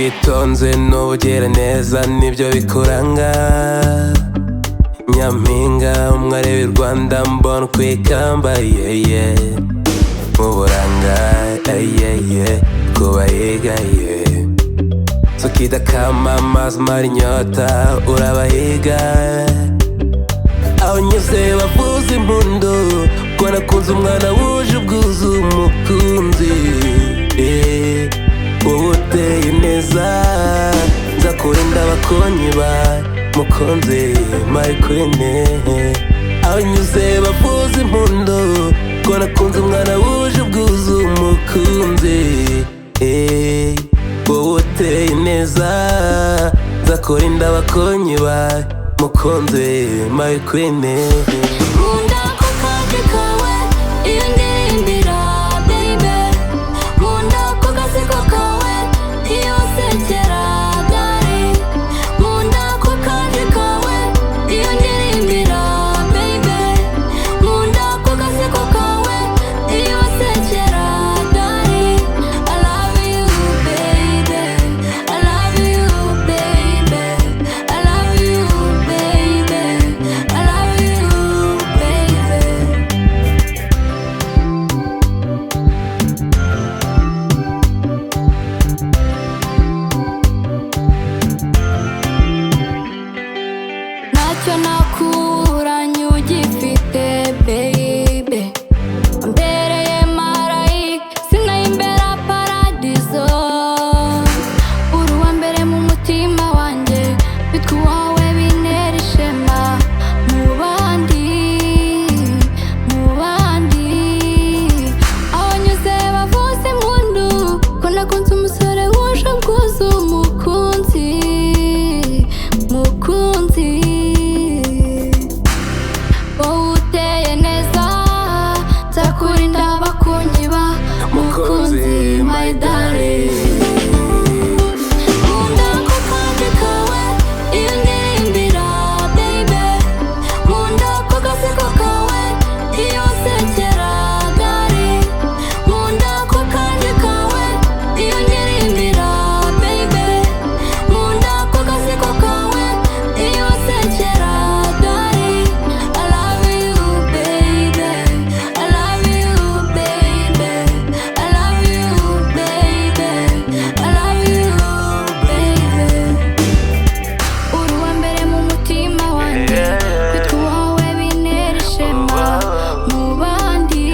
ubwitonzi n'ubugiraneza nibyo bikuranga. Nyampinga umwari w'i Rwanda mbona ukwikamba mu buranga kubahiga sukidakama amazi umara inyota urabahiga. Aho nyuze bavuza impundu ko nakunze umwana wuje ubwuzu umukunzi. Wowe uteye neza nzakurinda abakonyiba mukunzi my queen. Aho nyuze bavuza impundu ko nakunze umwana wuje ubwuzu umukunzi. Wowe uteye neza nzakurinda abakonyiba mukunzi my queen. Nkunda ko kaje kawe iyo ndirimbira baby. Nkunda ko gaseko kawe iyo usekera dari. Nkunda ko kaje kawe iyo ndirimbira baby. Nkunda ko gaseko kawe iyo usekera dari. I love you baby, I love you baby, I love you baby, I love you baby. Ntacyo nakuranye ugifite baby. Wambereye marayika sinayimbera paradizo. Uri uwa mbere mu mutima wanjye, bitwa uwawe bintera ishema. Mu bandi aho nyuze bavuza impundu ko nakunze umusore wuje ubwuzu umukunzi. Wowe uteye neza nzakurinda abakunyiba mukunzi my darling. Nkunda ko kaje kawe iyo ndirimbira baby. Nkunda ko gaseko kawe iyo usekera dari. Nkunda ko kaje kawe iyo ndirimbira baby. Nkunda ko gaseko kawe iyo usekera dari. I love you baby, I love you baby, I love you baby, I love you baby. Uri uwa mbere mu mutima wanjye, bitwa uwawe bintera ishema. Mu bandi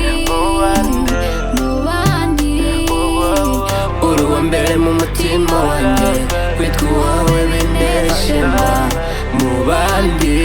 Uri uwa mbere mu mutima wanjye, kwitwa uwawe bintera ishema mu bandi.